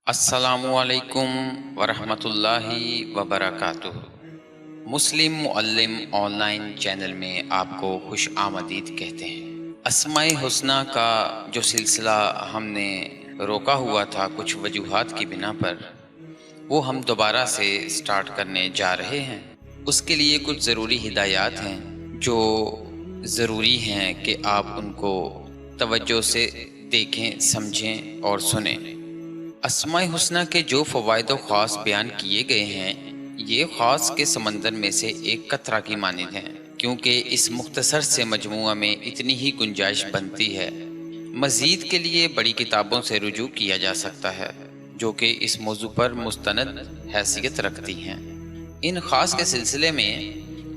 السلام علیکم ورحمۃ اللہ وبرکاتہ۔ مسلم معلم آن لائن چینل میں آپ کو خوش آمدید کہتے ہیں۔ اسماء الحسنی کا جو سلسلہ ہم نے روکا ہوا تھا کچھ وجوہات کی بنا پر، وہ ہم دوبارہ سے سٹارٹ کرنے جا رہے ہیں۔ اس کے لیے کچھ ضروری ہدایات ہیں جو ضروری ہیں کہ آپ ان کو توجہ سے دیکھیں، سمجھیں اور سنیں۔ اسماء الحسنی کے جو فوائد و خواص بیان کیے گئے ہیں، یہ خاص کے سمندر میں سے ایک قطرہ کی مانند ہیں، کیونکہ اس مختصر سے مجموعہ میں اتنی ہی گنجائش بنتی ہے۔ مزید کے لیے بڑی کتابوں سے رجوع کیا جا سکتا ہے جو کہ اس موضوع پر مستند حیثیت رکھتی ہیں۔ ان خاص کے سلسلے میں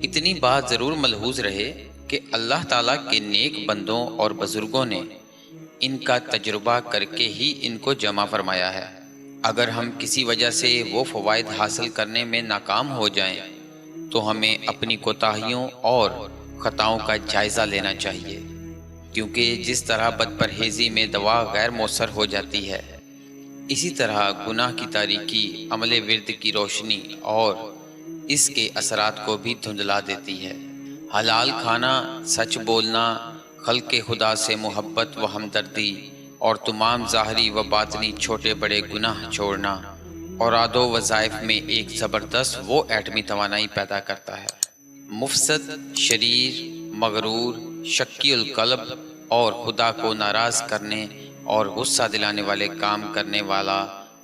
اتنی بات ضرور ملحوظ رہے کہ اللہ تعالیٰ کے نیک بندوں اور بزرگوں نے ان کا تجربہ کر کے ہی ان کو جمع فرمایا ہے۔ اگر ہم کسی وجہ سے وہ فوائد حاصل کرنے میں ناکام ہو جائیں تو ہمیں اپنی کوتاہیوں اور خطاؤں کا جائزہ لینا چاہیے، کیونکہ جس طرح بد پرہیزی میں دوا غیر مؤثر ہو جاتی ہے، اسی طرح گناہ کی تاریکی عمل ورد کی روشنی اور اس کے اثرات کو بھی دھندلا دیتی ہے۔ حلال کھانا، سچ بولنا، خلق خدا سے محبت و ہمدردی اور تمام ظاہری و باطنی چھوٹے بڑے گناہ چھوڑنا اوراد و وظائف میں ایک زبردست وہ ایٹمی توانائی پیدا کرتا ہے۔ مفسد، شریر، مغرور، شکی القلب اور خدا کو ناراض کرنے اور غصہ دلانے والے کام کرنے والا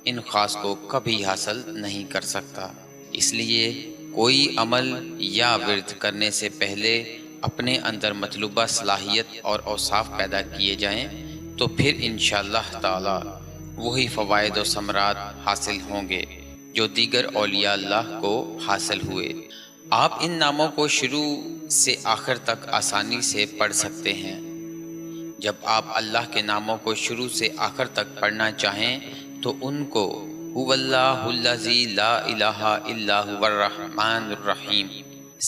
ان خاص کو کبھی حاصل نہیں کر سکتا۔ اس لیے کوئی عمل یا ورد کرنے سے پہلے اپنے اندر مطلوبہ صلاحیت اور اوصاف پیدا کیے جائیں تو پھر انشاءاللہ تعالی وہی فوائد و ثمرات حاصل ہوں گے جو دیگر اولیاء اللہ کو حاصل ہوئے۔ آپ ان ناموں کو شروع سے آخر تک آسانی سے پڑھ سکتے ہیں۔ جب آپ اللہ کے ناموں کو شروع سے آخر تک پڑھنا چاہیں تو ان کو هو اللہ الذی لا الہ الا هو الرحمن الرحیم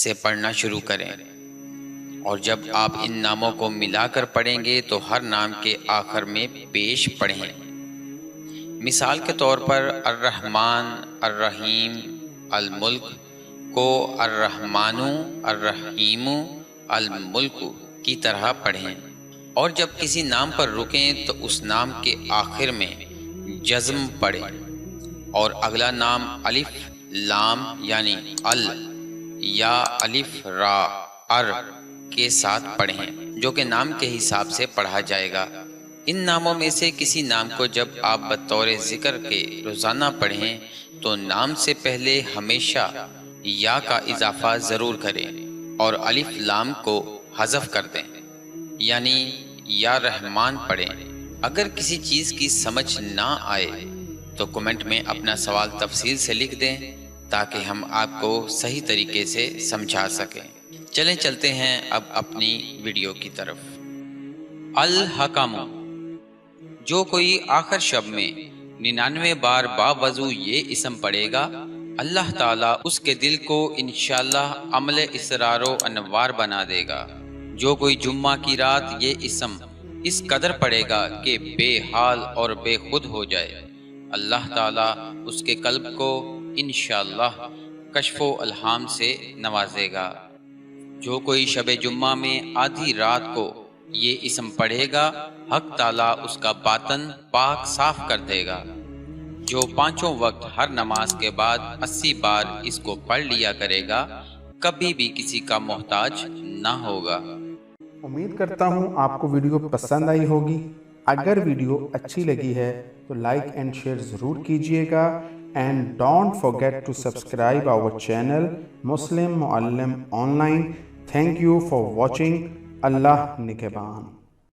سے پڑھنا شروع کریں، اور جب آپ ان ناموں کو ملا کر پڑھیں گے تو ہر نام کے آخر میں پیش پڑھیں۔ مثال کے طور پر الرحمن، الرحیم، الملک کو الرحمن، الرحیم، الملک کی طرح پڑھیں، اور جب کسی نام پر رکیں تو اس نام کے آخر میں جزم پڑھیں، اور اگلا نام الف لام یعنی ال یا الف را ار کے ساتھ پڑھیں، جو کہ نام کے حساب سے پڑھا جائے گا۔ ان ناموں میں سے کسی نام کو جب آپ بطور ذکر کے روزانہ پڑھیں تو نام سے پہلے ہمیشہ یا کا اضافہ ضرور کریں اور الف لام کو حذف کر دیں، یعنی یا رحمان پڑھیں۔ اگر کسی چیز کی سمجھ نہ آئے تو کمنٹ میں اپنا سوال تفصیل سے لکھ دیں تاکہ ہم آپ کو صحیح طریقے سے سمجھا سکیں۔ چلیں چلتے ہیں اب اپنی ویڈیو کی طرف۔ الحکم، جو کوئی آخر شب میں 99 بار باوضو یہ اسم پڑھے گا، اللہ تعالیٰ اس کے دل کو انشاءاللہ عمل اسرار و انوار بنا دے گا۔ جو کوئی جمعہ کی رات یہ اسم اس قدر پڑھے گا کہ بے حال اور بے خود ہو جائے، اللہ تعالیٰ اس کے قلب کو انشاءاللہ کشف و الہام سے نوازے گا۔ جو کوئی شب جمعہ میں آدھی رات کو یہ اسم پڑھے گا، حق تعالیٰ اس کا باطن پاک صاف کر دے گا۔ جو 5 وقت ہر نماز کے بعد 80 بار اس کو پڑھ لیا کرے گا، کبھی بھی کسی کا محتاج نہ ہوگا۔ امید کرتا ہوں آپ کو ویڈیو پسند آئی ہوگی۔ اگر ویڈیو اچھی لگی ہے تو لائک اینڈ شیئر ضرور کیجئے گا، and don't forget to subscribe our channel Muslim Muallim Online. Thank you for watching. Allah Nigehban.